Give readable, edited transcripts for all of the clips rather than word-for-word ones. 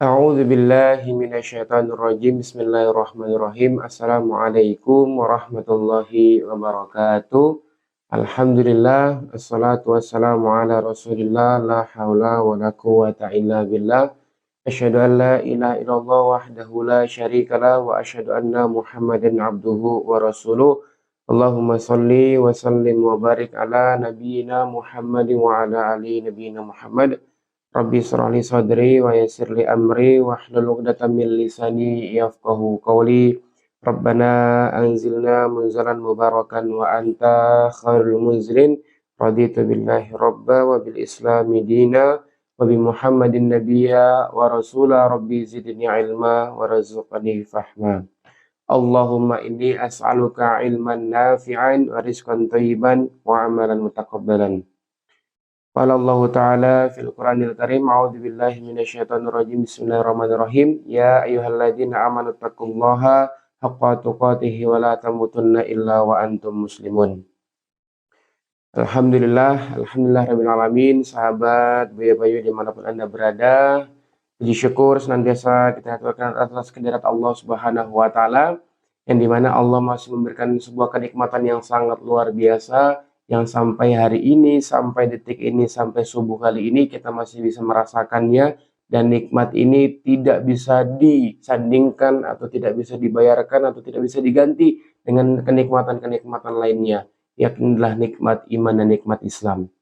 A'udzu billahi minasyaitonir rajim. Bismillahirrahmanirrahim. Assalamualaikum warahmatullahi wabarakatuh. Alhamdulillah, assalatu wassalamu ala Rasulillah, la haula wala quwwata illa billah. Asyhadu an la ilaha illallah wahdahu la syarikalah wa asyhadu anna Muhammadan abduhu wa rasuluh. Allahumma shalli wa sallim wa barik ala nabiyyina Muhammadin wa ala ali nabiyyina Muhammad. Rabbi shrah li sadri wa yassir li amri wahlul 'uqdatam min lisani yafqahu qawli. Rabbana anzilna munzalan mubarakan wa anta khairul munzilin. Raditu billahi rabba wa bil islami dina wa bi Muhammadin nabiyya wa rasula. Rabbi zidni ilma wa razuqni fahma. Allahumma inni as'aluka ilman nafi'an wa rizqan thayyiban wa amalan mutaqabbalan. Qala Allah Ta'ala fil Qur'anil Karim, a'udzu billahi minasyaitonir rajim. Bismillahirrahmanirrahim. Ya ayyuhalladzina amanu taqullaha haqqa tuqatih wa la tamutunna illa wa antum muslimun. Alhamdulillah rabbil alamin. Sahabat Buya Bayu dimanapun Anda berada, puji syukur senantiasa kita haturkan atas kehadirat Allah Subhanahu wa taala, yang dimana Allah masih memberikan sebuah kenikmatan yang sangat luar biasa, yang sampai hari ini, sampai detik ini, sampai subuh kali ini kita masih bisa merasakannya, dan nikmat ini tidak bisa disandingkan atau tidak bisa dibayarkan atau tidak bisa diganti dengan kenikmatan-kenikmatan lainnya, yaknilah nikmat iman dan nikmat Islam.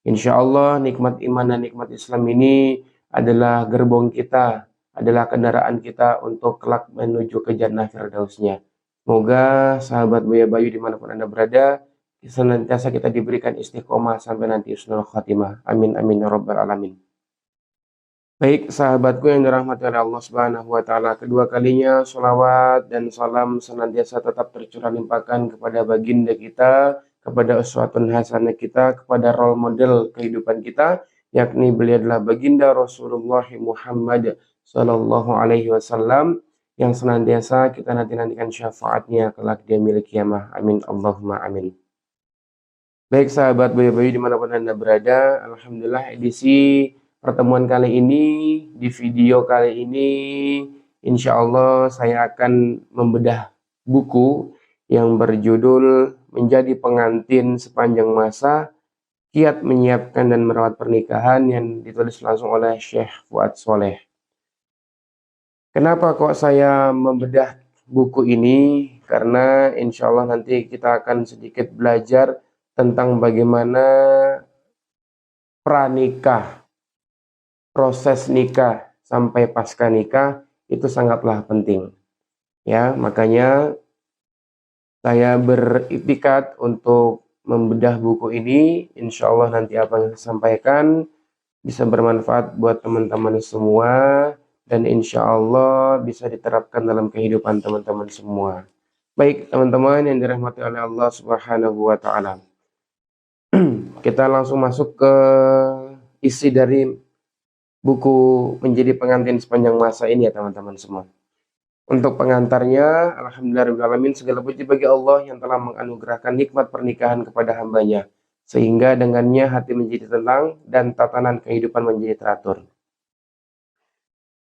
Insya Allah nikmat iman dan nikmat Islam ini adalah gerbong kita, adalah kendaraan kita untuk kelak menuju ke jannah firdausnya. Semoga sahabat Buya Bayu dimanapun Anda berada, senantiasa kita diberikan istiqomah sampai nanti husnul khatimah. Amin amin ya rabbal alamin. Baik sahabatku yang dirahmati oleh Allah Subhanahu wa taala, kedua kalinya sholawat dan salam senantiasa tetap tercurah limpahkan kepada baginda kita, kepada uswatun hasanah kita, kepada role model kehidupan kita, yakni beliau adalah baginda Rasulullah Muhammad sallallahu alaihi wasallam, yang senantiasa kita nanti-nantikan syafaatnya kelak di yaumil qiyamah. Amin Allahumma amin. Baik sahabat Buya Bayu dimanapun Anda berada, alhamdulillah edisi pertemuan kali ini, di video kali ini, insya Allah saya akan membedah buku yang berjudul Menjadi Pengantin Sepanjang Masa, Kiat Menyiapkan dan Merawat Pernikahan, yang ditulis langsung oleh Syekh Fuad Soleh. Kenapa kok saya membedah buku ini? Karena insya Allah nanti kita akan sedikit belajar tentang bagaimana pranikah, proses nikah sampai pasca nikah itu sangatlah penting. Ya, makanya saya beriktikat untuk membedah buku ini. Insya Allah nanti apa yang saya sampaikan bisa bermanfaat buat teman-teman semua, dan insya Allah bisa diterapkan dalam kehidupan teman-teman semua. Baik teman-teman yang dirahmati oleh Allah Subhanahu wa taala, kita langsung masuk ke isi dari buku Menjadi Pengantin Sepanjang Masa ini ya teman-teman semua. Untuk pengantarnya, alhamdulillahirrahmanirrahim, segala puji bagi Allah yang telah menganugerahkan nikmat pernikahan kepada hambanya, sehingga dengannya hati menjadi tenang dan tatanan kehidupan menjadi teratur.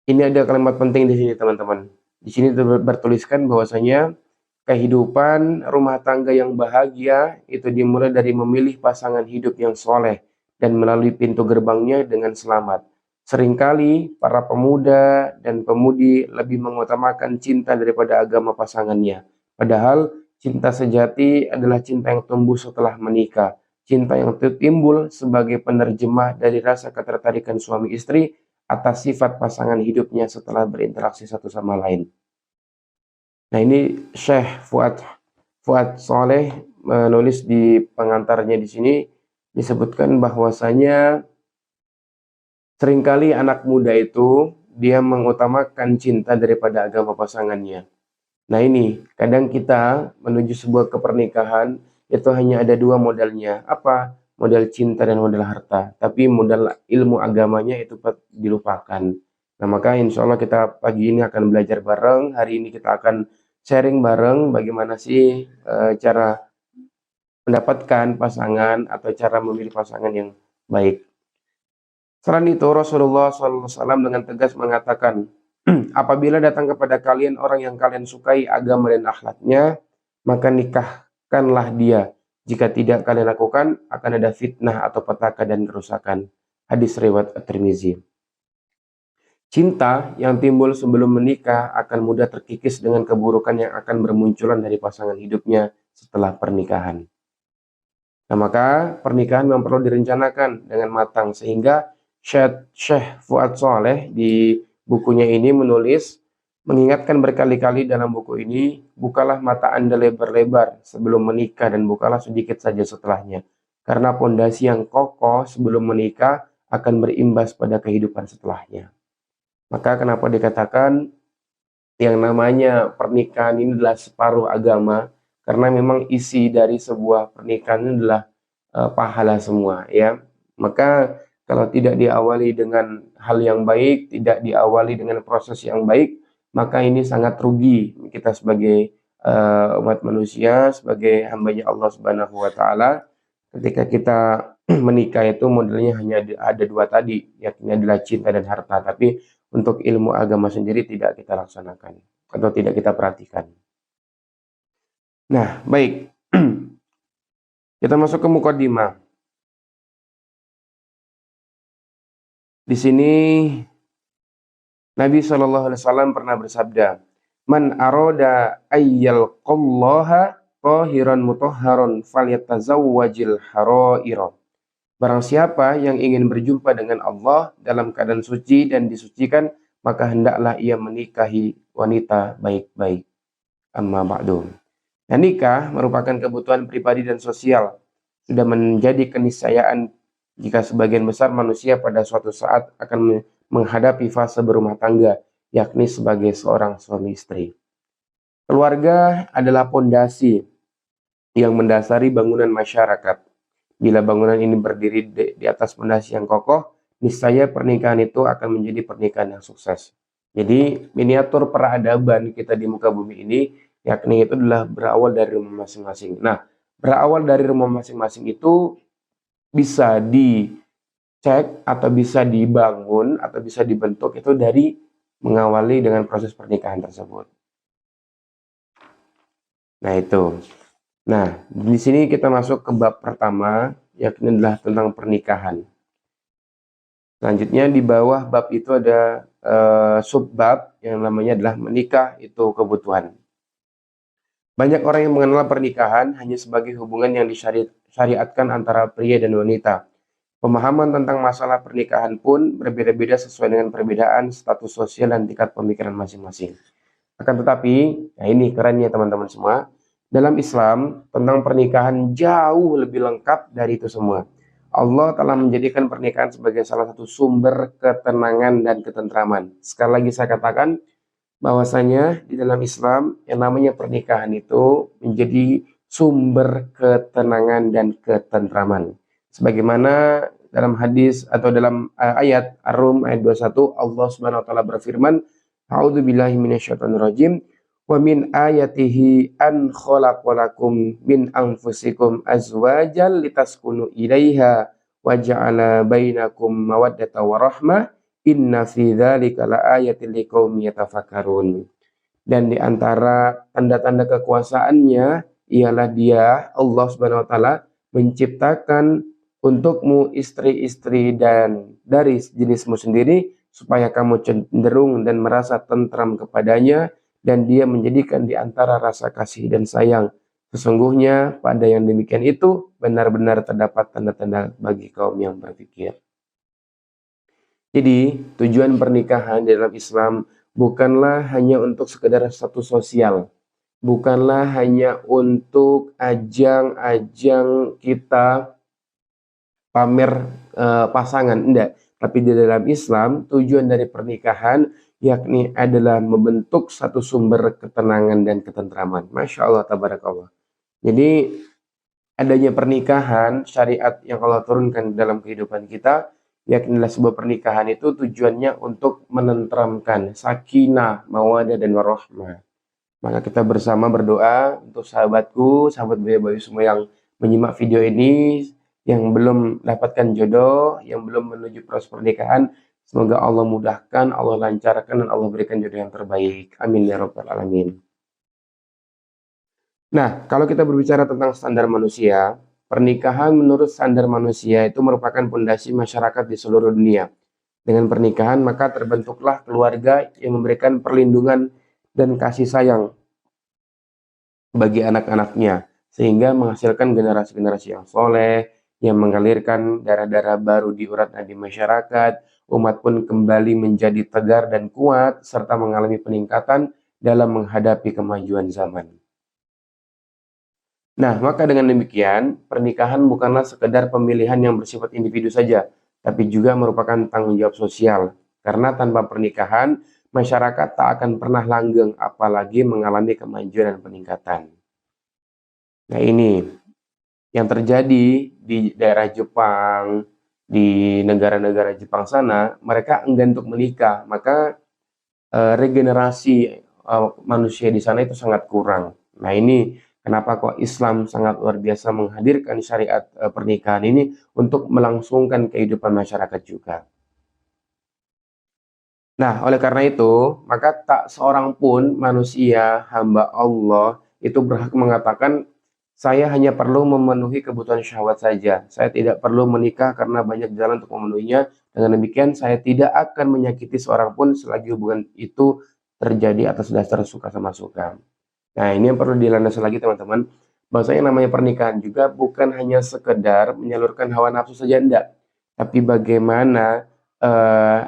Ini ada kalimat penting di sini teman-teman. Di sini bertuliskan bahwasanya kehidupan rumah tangga yang bahagia itu dimulai dari memilih pasangan hidup yang soleh dan melalui pintu gerbangnya dengan selamat. Seringkali para pemuda dan pemudi lebih mengutamakan cinta daripada agama pasangannya. Padahal cinta sejati adalah cinta yang tumbuh setelah menikah. Cinta yang timbul sebagai penerjemah dari rasa ketertarikan suami istri atas sifat pasangan hidupnya setelah berinteraksi satu sama lain. Nah, ini Syekh Fuad Soleh menulis di pengantarnya di sini, disebutkan bahwasanya seringkali anak muda itu dia mengutamakan cinta daripada agama pasangannya. Nah, ini kadang kita menuju sebuah kepernikahan itu hanya ada dua modalnya. Apa? Modal cinta dan modal harta. Tapi modal ilmu agamanya itu dilupakan. Nah, maka insya Allah kita pagi ini akan belajar bareng. Hari ini kita akan sharing bareng bagaimana sih cara mendapatkan pasangan atau cara memilih pasangan yang baik. Selain itu, Rasulullah SAW dengan tegas mengatakan, apabila datang kepada kalian orang yang kalian sukai agama dan akhlaknya, maka nikahkanlah dia. Jika tidak kalian lakukan, akan ada fitnah atau petaka dan kerusakan. Hadis riwayat At-Tirmizi. Cinta yang timbul sebelum menikah akan mudah terkikis dengan keburukan yang akan bermunculan dari pasangan hidupnya setelah pernikahan. Nah, maka pernikahan memang perlu direncanakan dengan matang sehingga Syekh Fuad Soleh di bukunya ini menulis, mengingatkan berkali-kali dalam buku ini, bukalah mata Anda lebar-lebar sebelum menikah dan bukalah sedikit saja setelahnya. Karena pondasi yang kokoh sebelum menikah akan berimbas pada kehidupan setelahnya. Maka kenapa dikatakan yang namanya pernikahan ini adalah separuh agama, karena memang isi dari sebuah pernikahan ini adalah pahala semua, ya. Maka kalau tidak diawali dengan hal yang baik, tidak diawali dengan proses yang baik, maka ini sangat rugi kita sebagai umat manusia, sebagai hambanya Allah Subhanahu wa Ta'ala. Ketika kita menikah itu modelnya hanya ada dua tadi, yakni adalah cinta dan harta. Tapi untuk ilmu agama sendiri tidak kita laksanakan atau tidak kita perhatikan. Nah, baik. Kita masuk ke mukadimah. Di sini Nabi SAW pernah bersabda, "Man aroda ayyal qallaha tahiran mutahharon falyatazawwajil haraira." Barang siapa yang ingin berjumpa dengan Allah dalam keadaan suci dan disucikan, maka hendaklah ia menikahi wanita baik-baik. Amma ba'du. Nah, nikah merupakan kebutuhan pribadi dan sosial. Sudah menjadi keniscayaan jika sebagian besar manusia pada suatu saat akan menghadapi fase berumah tangga, yakni sebagai seorang suami istri. Keluarga adalah pondasi yang mendasari bangunan masyarakat. Bila bangunan ini berdiri di atas pondasi yang kokoh, niscaya pernikahan itu akan menjadi pernikahan yang sukses. Jadi miniatur peradaban kita di muka bumi ini, yakni itu adalah berawal dari rumah masing-masing. Nah, berawal dari rumah masing-masing itu bisa dicek atau bisa dibangun atau bisa dibentuk itu dari mengawali dengan proses pernikahan tersebut. Nah, itu. Nah, di sini kita masuk ke bab pertama, yakni adalah tentang pernikahan. Selanjutnya di bawah bab itu ada subbab yang namanya adalah menikah itu kebutuhan. Banyak orang yang mengenal pernikahan hanya sebagai hubungan yang disyariatkan antara pria dan wanita. Pemahaman tentang masalah pernikahan pun berbeda-beda sesuai dengan perbedaan status sosial dan tingkat pemikiran masing-masing. Akan tetapi, nah ini kerennya teman-teman semua, dalam Islam, tentang pernikahan jauh lebih lengkap dari itu semua. Allah telah menjadikan pernikahan sebagai salah satu sumber ketenangan dan ketentraman. Sekali lagi saya katakan, bahwasanya di dalam Islam yang namanya pernikahan itu menjadi sumber ketenangan dan ketentraman. Sebagaimana dalam hadis atau dalam ayat Ar-Rum ayat 21, Allah Subhanahu wa taala berfirman, "A'udzubillahi minasyaitonirrajim. Wa min ayatihi an khalaqalakum min anfusikum azwajan litaskunu ilaiha wa ja'ala bainakum mawaddatan wa rahmah inna fi dzalika laayatil liqaumin yatafakkarun." Dan di antara tanda-tanda kekuasaannya ialah Dia Allah Subhanahu wa taala menciptakan untukmu istri-istri dan dari jenismu sendiri supaya kamu cenderung dan merasa tentram kepadanya, dan Dia menjadikan di antara rasa kasih dan sayang. Sesungguhnya pada yang demikian itu benar-benar terdapat tanda-tanda bagi kaum yang berpikir. Jadi tujuan pernikahan dalam Islam bukanlah hanya untuk sekedar status sosial, bukanlah hanya untuk ajang-ajang kita pamer pasangan, enggak. Tapi di dalam Islam tujuan dari pernikahan yakni adalah membentuk satu sumber ketenangan dan ketentraman. Masya Allah, tabarakallah. Jadi adanya pernikahan, syariat yang Allah turunkan dalam kehidupan kita, yakni adalah sebuah pernikahan itu tujuannya untuk menenteramkan sakinah, mawaddah dan warahmah. Maka kita bersama berdoa untuk sahabatku, sahabat Bayu semua yang menyimak video ini, yang belum mendapatkan jodoh, yang belum menuju proses pernikahan, semoga Allah mudahkan, Allah lancarkan, dan Allah berikan jodoh yang terbaik. Amin ya rabbal alamin. Nah, kalau kita berbicara tentang standar manusia, pernikahan menurut standar manusia itu merupakan pondasi masyarakat di seluruh dunia. Dengan pernikahan, maka terbentuklah keluarga yang memberikan perlindungan dan kasih sayang bagi anak-anaknya, sehingga menghasilkan generasi-generasi yang soleh, yang mengalirkan darah-darah baru di urat nadi masyarakat, umat pun kembali menjadi tegar dan kuat, serta mengalami peningkatan dalam menghadapi kemajuan zaman. Nah, maka dengan demikian, pernikahan bukanlah sekedar pemilihan yang bersifat individu saja, tapi juga merupakan tanggung jawab sosial. Karena tanpa pernikahan, masyarakat tak akan pernah langgeng, apalagi mengalami kemajuan dan peningkatan. Nah, ini yang terjadi di daerah Jepang, di negara-negara Jepang sana, mereka enggan untuk menikah, maka regenerasi manusia di sana itu sangat kurang. Nah, ini kenapa kok Islam sangat luar biasa menghadirkan syariat pernikahan ini untuk melangsungkan kehidupan masyarakat juga. Nah, oleh karena itu, maka tak seorang pun manusia, hamba Allah, itu berhak mengatakan, saya hanya perlu memenuhi kebutuhan syahwat saja. Saya tidak perlu menikah karena banyak jalan untuk memenuhinya. Dengan demikian, saya tidak akan menyakiti seorang pun selagi hubungan itu terjadi atas dasar suka sama suka. Nah, ini yang perlu dilandasi lagi teman-teman. Bahwasanya namanya pernikahan juga bukan hanya sekedar menyalurkan hawa nafsu saja, enggak. Tapi bagaimana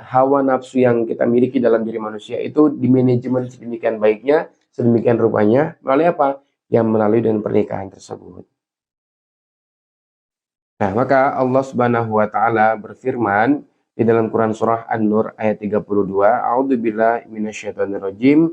hawa nafsu yang kita miliki dalam diri manusia itu dimanajemen sedemikian baiknya, sedemikian rupanya, melalui apa? Yang melalui dengan pernikahan tersebut. Nah, maka Allah Subhanahu wa taala berfirman di dalam Quran surah An-Nur ayat 32, A'udzubillahi minasyaitonirrajim.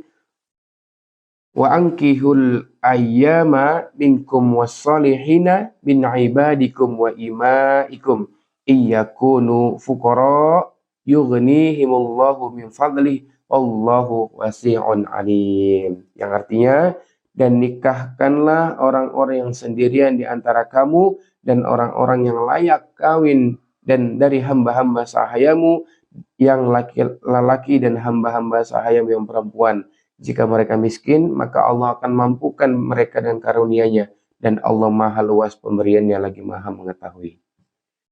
Wa ankihul ayyama minkum wassalihina min ibadikum wa imaikum iyakunu fuqara yughnihimullahu min fadlih wallahu wasi'un alim. Yang artinya, dan nikahkanlah orang-orang yang sendirian di antara kamu dan orang-orang yang layak kawin dan dari hamba-hamba sahayamu yang laki-laki dan hamba-hamba sahayamu yang perempuan. Jika mereka miskin, maka Allah akan mampukan mereka dengan karunia-Nya, dan Allah Maha luas pemberiannya lagi Maha mengetahui.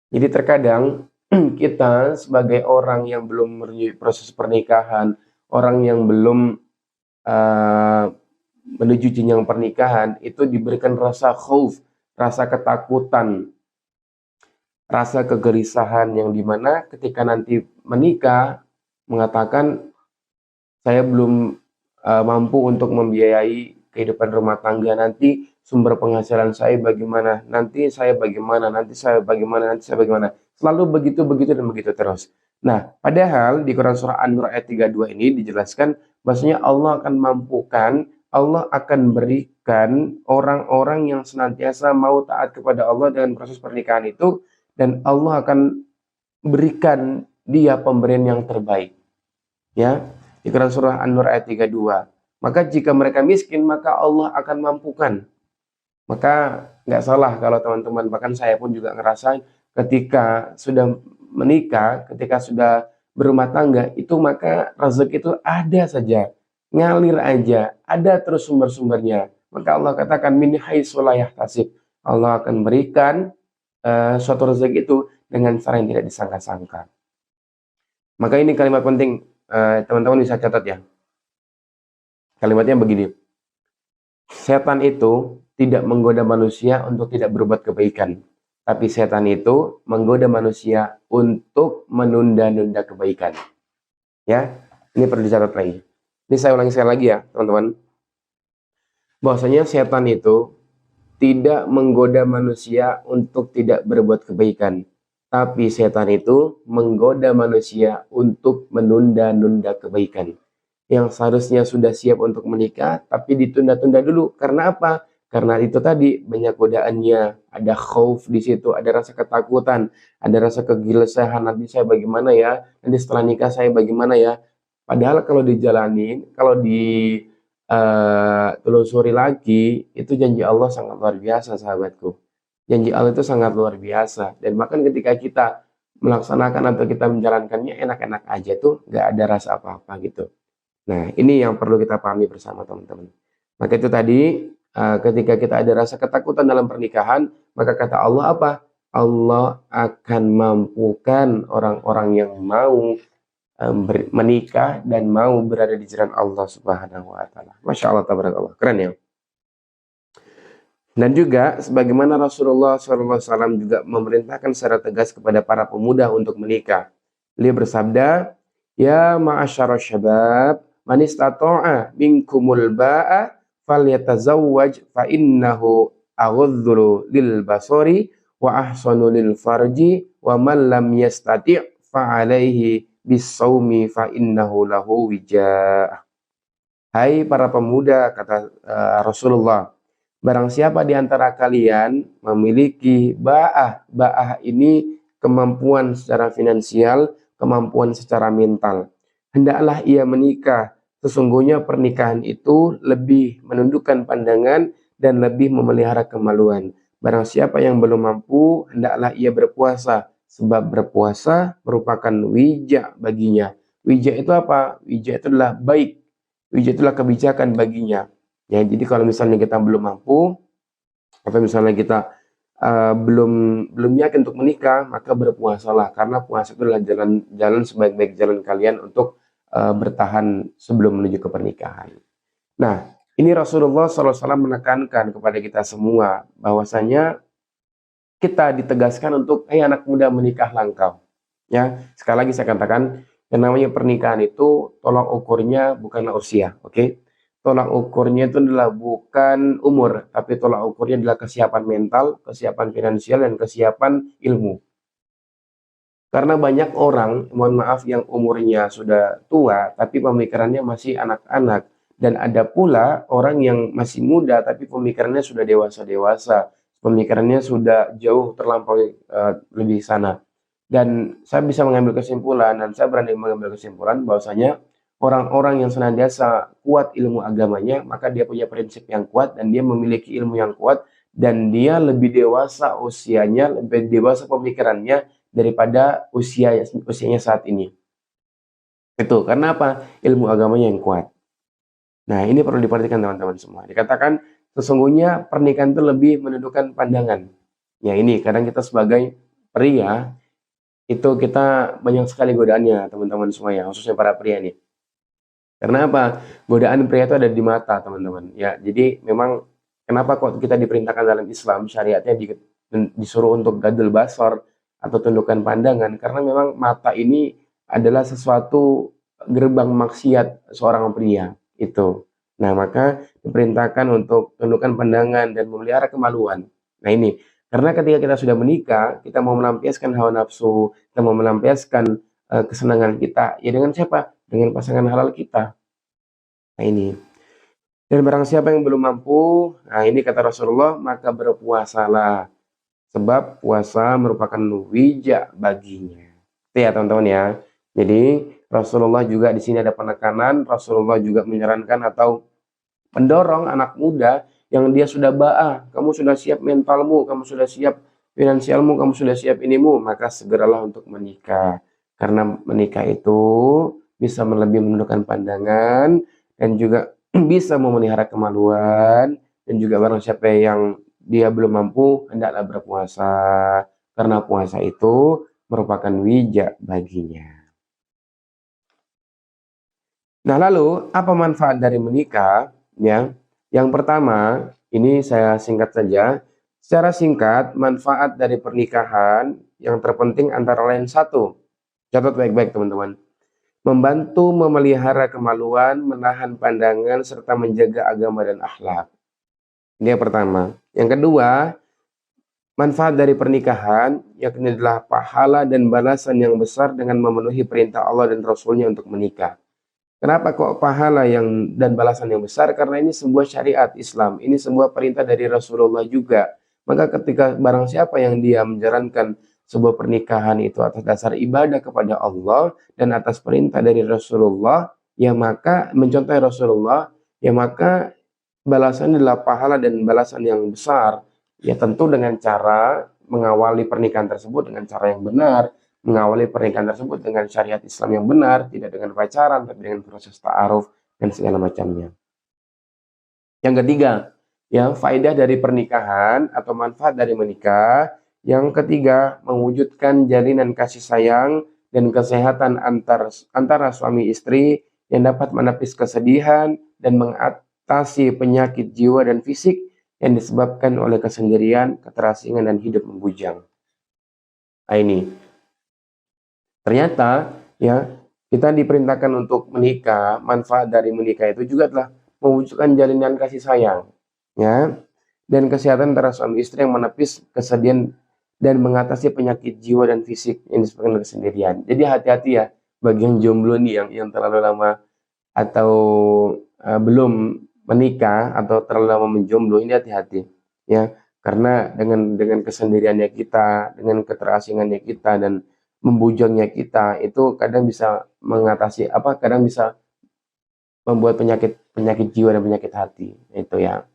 Jadi terkadang kita sebagai orang yang belum menuju proses pernikahan, orang yang belum menuju jenjang pernikahan, itu diberikan rasa khauf, rasa ketakutan, rasa kegelisahan, yang dimana ketika nanti menikah mengatakan, saya belum mampu untuk membiayai kehidupan rumah tangga, nanti sumber penghasilan saya bagaimana, nanti saya bagaimana, nanti saya bagaimana, nanti saya bagaimana. Selalu begitu, begitu, dan begitu terus. Nah, padahal di Quran surah An-Nur ayat 32 ini dijelaskan bahwasanya Allah akan mampukan, Allah akan berikan orang-orang yang senantiasa mau taat kepada Allah dengan proses pernikahan itu, dan Allah akan berikan dia pemberian yang terbaik. Ya, di Quran surah An-Nur ayat 32. Maka jika mereka miskin, maka Allah akan mampukan. Maka nggak salah kalau teman-teman, bahkan saya pun juga ngerasain ketika sudah menikah, ketika sudah berumah tangga, itu maka rezeki itu ada saja, ngalir aja, ada terus sumber-sumbernya. Maka Allah katakan min haitsu la yahtasib. Allah akan berikan suatu rezeki itu dengan cara yang tidak disangka-sangka. Maka ini kalimat penting, teman-teman bisa catat ya. Kalimatnya begini. Setan itu tidak menggoda manusia untuk tidak berbuat kebaikan, tapi setan itu menggoda manusia untuk menunda-nunda kebaikan. Ya, ini perlu dicatat lagi. Ini saya ulangi sekali lagi ya, teman-teman. Bahwasanya setan itu tidak menggoda manusia untuk tidak berbuat kebaikan, tapi setan itu menggoda manusia untuk menunda-nunda kebaikan. Yang seharusnya sudah siap untuk menikah, tapi ditunda-tunda dulu. Karena apa? Karena itu tadi banyak godaannya, ada khauf di situ, ada rasa ketakutan, ada rasa kegelisahan. Nanti saya bagaimana ya? Nanti setelah nikah saya bagaimana ya? Padahal kalau dijalanin, kalau ditelusuri lagi, itu janji Allah sangat luar biasa, sahabatku. Janji Allah itu sangat luar biasa. Dan bahkan ketika kita melaksanakan atau kita menjalankannya enak-enak aja tuh, nggak ada rasa apa-apa gitu. Nah, ini yang perlu kita pahami bersama teman-teman. Maka itu tadi, ketika kita ada rasa ketakutan dalam pernikahan, maka kata Allah apa? Allah akan mampukan orang-orang yang mau menikah dan mau berada di jalan Allah Subhanahu wa taala. Masya Allah, tabarakallah. Keren ya. Dan juga sebagaimana Rasulullah SAW juga memerintahkan secara tegas kepada para pemuda untuk menikah. Beliau bersabda, "Ya ma'asyara syabab, man istata'a minkumul ba'a falyatazawwaj fa innahu aghaddu lil basari wa ahsanu lil farji wa man lam yastati' fa alaihi bis-shaumi fa innahu lahu wija." Hai para pemuda, kata Rasulullah, barang siapa di antara kalian memiliki ba'ah, ba'ah ini kemampuan secara finansial, kemampuan secara mental, hendaklah ia menikah. Sesungguhnya pernikahan itu lebih menundukkan pandangan dan lebih memelihara kemaluan. Barang siapa yang belum mampu, hendaklah ia berpuasa, sebab berpuasa merupakan wija baginya. Wija itu apa? Wija itu adalah baik. Wija itulah kebijakan baginya. Ya, jadi kalau misalnya kita belum mampu, atau misalnya kita belum yakin untuk menikah, maka berpuasalah, karena puasa itu adalah jalan sebaik-baik jalan kalian untuk bertahan sebelum menuju ke pernikahan. Nah, ini Rasulullah SAW menekankan kepada kita semua bahwasanya kita ditegaskan untuk anak muda menikahlah engkau. Ya, sekali lagi saya katakan, yang namanya pernikahan itu tolak ukurnya bukanlah usia, oke? Tolak ukurnya itu adalah bukan umur, tapi tolak ukurnya adalah kesiapan mental, kesiapan finansial, dan kesiapan ilmu. Karena banyak orang, mohon maaf, yang umurnya sudah tua, tapi pemikirannya masih anak-anak. Dan ada pula orang yang masih muda, tapi pemikirannya sudah dewasa-dewasa. Pemikirannya sudah jauh terlampaui lebih sana. Dan saya bisa mengambil kesimpulan, dan saya berani mengambil kesimpulan bahwasanya orang-orang yang senantiasa kuat ilmu agamanya, maka dia punya prinsip yang kuat dan dia memiliki ilmu yang kuat dan dia lebih dewasa usianya, lebih dewasa pemikirannya daripada usianya saat ini. Itu karena apa? Ilmu agamanya yang kuat. Nah, ini perlu diperhatikan teman-teman semua. Dikatakan sesungguhnya pernikahan itu lebih menundukkan pandangan. Ya, ini kadang kita sebagai pria itu kita banyak sekali godaannya teman-teman semua ya, khususnya para pria nih. Karena apa? Godaan pria itu ada di mata teman-teman. Ya, jadi memang kenapa kok kita diperintahkan dalam Islam syariatnya disuruh untuk gadul basar atau tundukkan pandangan, karena memang mata ini adalah sesuatu gerbang maksiat seorang pria itu. Nah, maka diperintahkan untuk tundukkan pandangan dan memelihara kemaluan. Nah, ini karena ketika kita sudah menikah, kita mau melampiaskan hawa nafsu, kita mau melampiaskan kesenangan kita, ya dengan siapa? Dengan pasangan halal kita. Nah, ini. Dan barang siapa yang belum mampu, nah ini kata Rasulullah, maka berpuasalah. Sebab puasa merupakan wija baginya. Itu ya teman-teman ya. Jadi Rasulullah juga di sini ada penekanan, Rasulullah juga menyarankan atau mendorong anak muda yang dia sudah ba'ah, kamu sudah siap mentalmu, kamu sudah siap finansialmu, kamu sudah siap inimu, maka segeralah untuk menikah. Karena menikah itu bisa lebih menundukkan pandangan dan juga bisa memelihara kemaluan, dan juga barang siapa yang dia belum mampu, hendaklah berpuasa. Karena puasa itu merupakan wija baginya. Nah, lalu apa manfaat dari menikah? Ya, yang pertama, ini saya singkat saja. Secara singkat, manfaat dari pernikahan yang terpenting antara lain satu. Catat baik-baik teman-teman. Membantu memelihara kemaluan, menahan pandangan, serta menjaga agama dan akhlak. Ini yang pertama. Yang kedua, manfaat dari pernikahan yakni adalah pahala dan balasan yang besar dengan memenuhi perintah Allah dan Rasulnya untuk menikah. Kenapa kok pahala dan balasan yang besar? Karena ini sebuah syariat Islam, ini sebuah perintah dari Rasulullah juga. Maka ketika barang siapa yang dia menjalankan sebuah pernikahan itu atas dasar ibadah kepada Allah dan atas perintah dari Rasulullah, ya maka mencontohi Rasulullah, ya maka balasannya adalah pahala dan balasan yang besar Ya tentu dengan cara mengawali pernikahan tersebut dengan cara yang benar, mengawali pernikahan tersebut dengan syariat Islam yang benar, tidak dengan pacaran, tapi dengan proses ta'aruf dan segala macamnya. Yang ketiga, ya faedah dari pernikahan atau manfaat dari menikah. Yang ketiga, mewujudkan jalinan kasih sayang dan kesehatan antara suami istri yang dapat menepis kesedihan dan mengatasi penyakit jiwa dan fisik yang disebabkan oleh kesendirian, keterasingan, dan hidup membujang. Nah, ini ternyata ya kita diperintahkan untuk menikah. Manfaat dari menikah itu juga telah mewujudkan jalinan kasih sayang, ya, dan kesehatan antara suami istri yang menepis kesedihan dan mengatasi penyakit jiwa dan fisik yang disebabkan oleh kesendirian. Jadi hati-hati ya bagi yang jomblo nih, yang terlalu lama atau belum menikah atau terlalu lama menjomblo, ini hati-hati ya, karena dengan kesendiriannya kita, dengan keterasingannya kita dan membujangnya kita, itu kadang bisa mengatasi kadang bisa membuat penyakit jiwa dan penyakit hati, itu ya.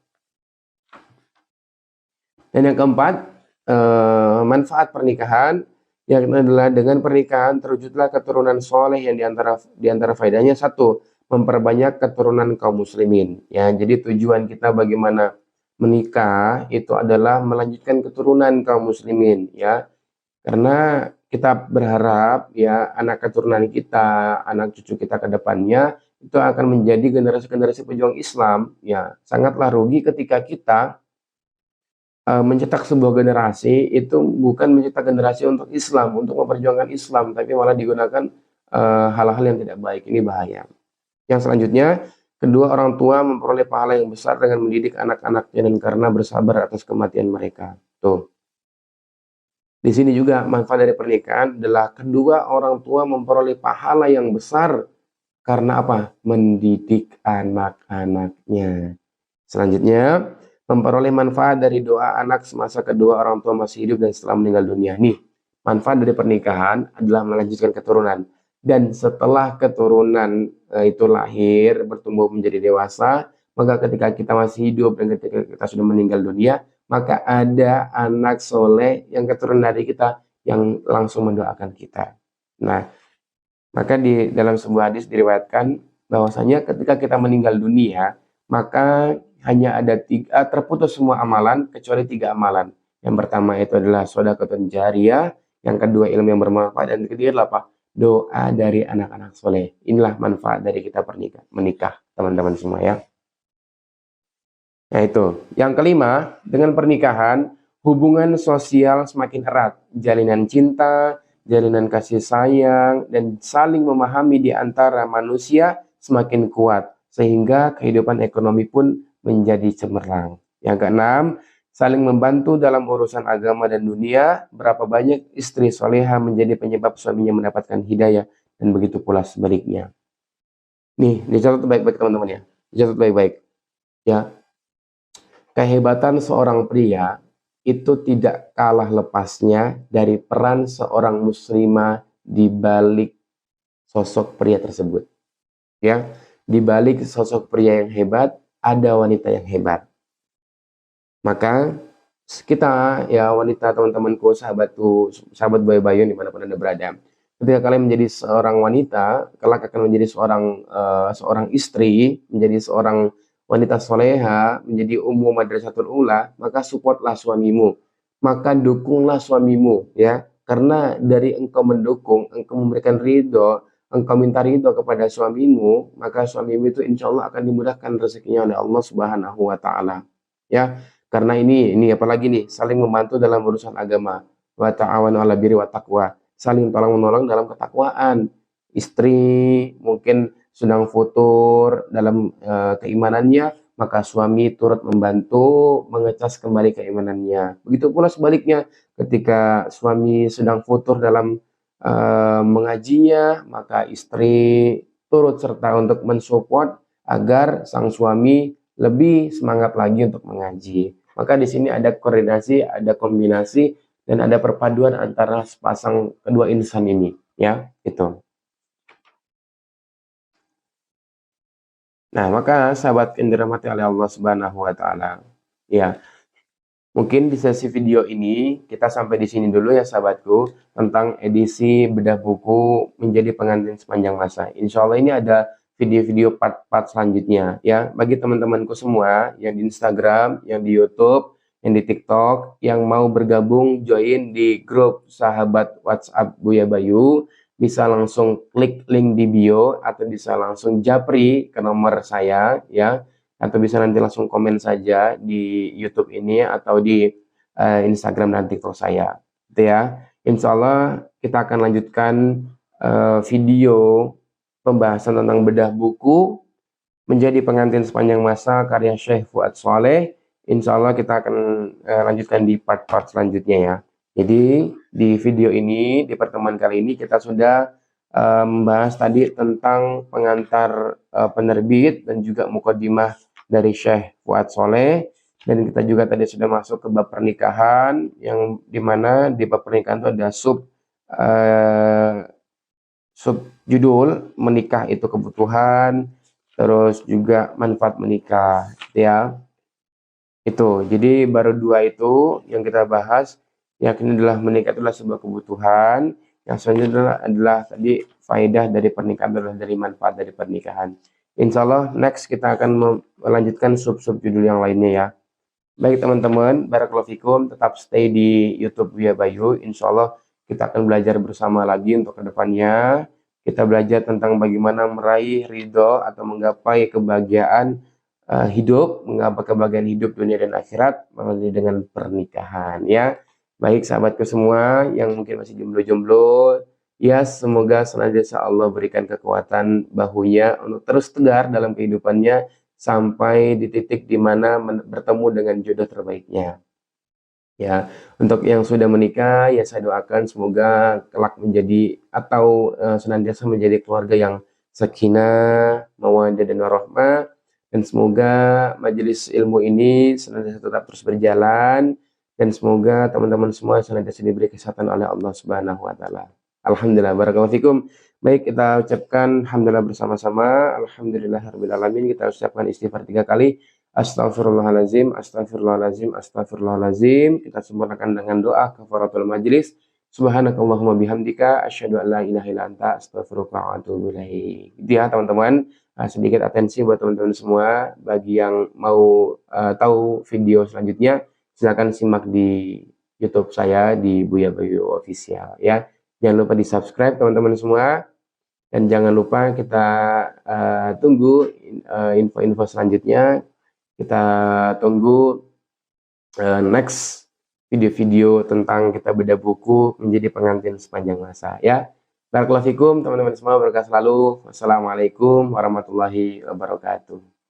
Dan yang keempat, manfaat pernikahan yang adalah dengan pernikahan terwujudlah keturunan soleh yang diantara faedahnya satu, memperbanyak keturunan kaum muslimin. Ya, jadi tujuan kita bagaimana menikah itu adalah melanjutkan keturunan kaum muslimin, ya. Karena kita berharap ya anak keturunan kita, anak cucu kita ke depannya itu akan menjadi generasi-generasi pejuang Islam. Ya, sangatlah rugi ketika kita mencetak sebuah generasi itu bukan mencetak generasi untuk Islam, untuk memperjuangkan Islam, tapi malah digunakan hal-hal yang tidak baik. Ini bahaya. Yang selanjutnya, kedua orang tua memperoleh pahala yang besar dengan mendidik anak-anaknya dan karena bersabar atas kematian mereka. Tuh. Di sini juga manfaat dari pernikahan adalah kedua orang tua memperoleh pahala yang besar karena apa? Mendidik anak-anaknya. Selanjutnya, memperoleh manfaat dari doa anak semasa kedua orang tua masih hidup dan setelah meninggal dunia. Nih, manfaat dari pernikahan adalah melanjutkan keturunan. Dan setelah keturunan itu lahir, bertumbuh menjadi dewasa, maka ketika kita masih hidup dan ketika kita sudah meninggal dunia, maka ada anak soleh yang keturunan dari kita yang langsung mendoakan kita. Nah, maka di dalam sebuah hadis diriwayatkan bahwasanya ketika kita meninggal dunia, maka hanya ada terputus semua amalan kecuali 3 amalan. Yang pertama itu adalah shadaqatun jariyah, yang kedua ilmu yang bermanfaat, dan ketiga adalah apa? Doa dari anak-anak soleh. Inilah manfaat dari kita menikah, teman-teman semua ya. Nah itu. Yang kelima, dengan pernikahan, hubungan sosial semakin erat. Jalinan cinta, jalinan kasih sayang, dan saling memahami di antara manusia semakin kuat. Sehingga kehidupan ekonomi pun menjadi cemerlang. Yang keenam, saling membantu dalam urusan agama dan dunia. Berapa banyak istri soleha menjadi penyebab suaminya mendapatkan hidayah, dan begitu pula sebaliknya. Nih, dicatat baik-baik teman-teman ya. Dicatat baik-baik. Ya, kehebatan seorang pria itu tidak kalah lepasnya dari peran seorang muslimah di balik sosok pria tersebut. Ya, di balik sosok pria yang hebat ada wanita yang hebat. Maka kita ya wanita, teman-temanku, sahabatku, sahabat Boy Bayu dimanapun Anda berada, ketika kalian menjadi seorang wanita, kelak akan menjadi seorang istri, menjadi seorang wanita soleha, menjadi ummu madrasatul ula, maka supportlah suamimu, maka dukunglah suamimu, ya, karena dari engkau mendukung, engkau memberikan ridho, engkau minta ridho kepada suamimu, maka suamimu itu insya Allah akan dimudahkan rezekinya oleh Allah Subhanahu Wa Taala, ya. Karena ini apalagi nih, saling membantu dalam urusan agama. Wa ta'awanu 'alal birri wat taqwa. Saling tolong menolong dalam ketakwaan. Istri mungkin sedang futur dalam keimanannya, maka suami turut membantu mengecas kembali keimanannya. Begitu pula sebaliknya, ketika suami sedang futur dalam mengajinya, maka istri turut serta untuk mensupport agar sang suami lebih semangat lagi untuk mengaji. Maka di sini ada koordinasi, ada kombinasi, dan ada perpaduan antara sepasang kedua insan ini, ya, itu. Nah, maka sahabat yang dirahmati oleh Allah Subhanahu Wa Taala, ya, Mungkin di sesi video ini kita sampai di sini dulu ya sahabatku tentang edisi bedah buku menjadi pengantin sepanjang masa. Insya Allah ini ada video-video part-part selanjutnya ya. Bagi teman-temanku semua yang di Instagram, yang di YouTube, yang di TikTok, yang mau bergabung join di grup sahabat WhatsApp Buya Bayu, bisa langsung klik link di bio atau bisa langsung japri ke nomor saya ya, atau bisa nanti langsung komen saja di YouTube ini atau di Instagram dan TikTok saya, gitu ya. Insya Allah kita akan lanjutkan video pembahasan tentang bedah buku menjadi pengantin sepanjang masa karya Syekh Fuad Soleh. Insya Allah kita akan lanjutkan di part-part selanjutnya ya. Jadi di video ini, di pertemuan kali ini kita sudah membahas tadi tentang pengantar penerbit dan juga mukadimah dari Syekh Fuad Soleh, dan kita juga tadi sudah masuk ke bab pernikahan yang dimana di bab pernikahan itu ada sub judul menikah itu kebutuhan, terus juga manfaat menikah ya. Itu jadi baru dua itu yang kita bahas, yakni adalah menikah adalah sebuah kebutuhan, yang selanjutnya adalah tadi faedah dari pernikahan adalah dari manfaat dari pernikahan. Insya Allah next kita akan melanjutkan sub-sub judul yang lainnya ya. Baik teman-teman, barakallahu fikum, tetap stay di YouTube Buya Bayu. Insya Allah kita akan belajar bersama lagi untuk kedepannya. Kita belajar tentang bagaimana meraih ridho atau menggapai kebahagiaan hidup, menggapai kebahagiaan hidup dunia dan akhirat melalui dengan pernikahan ya. Baik sahabatku semua yang mungkin masih jomblo-jomblo, ya semoga senantiasa Allah berikan kekuatan bahunya untuk terus tegar dalam kehidupannya sampai di titik di mana bertemu dengan jodoh terbaiknya. Ya, untuk yang sudah menikah ya saya doakan semoga kelak menjadi atau senantiasa menjadi keluarga yang sakinah, mawaddah dan warahmah, dan semoga majelis ilmu ini senantiasa tetap terus berjalan, dan semoga teman-teman semua senantiasa diberi kesehatan oleh Allah Subhanahu wa taala. Alhamdulillah, barakallahu fikum. Baik, kita ucapkan alhamdulillah bersama-sama. Alhamdulillahirabbil alamin. Kita ucapkan istighfar 3 kali. Astagfirullahalazim, astagfirullahalazim, astagfirullahalazim. Kita sempurnakan dengan doa kafaratul majlis. Subhanakallahumma bihamdika asyhadu an la ilaha illa anta astaghfiruka wa atubu ilaik. Itu ya teman-teman. Sedikit atensi buat teman-teman semua. Bagi yang mau tahu video selanjutnya, silakan simak di YouTube saya di Buya Bayu Official ya. Jangan lupa di subscribe teman-teman semua, dan jangan lupa kita tunggu info-info selanjutnya. Kita tunggu next video-video tentang kita bedah buku menjadi pengantin sepanjang masa ya. Barakallahu fikum teman-teman semua, berkah selalu. Wassalamualaikum warahmatullahi wabarakatuh.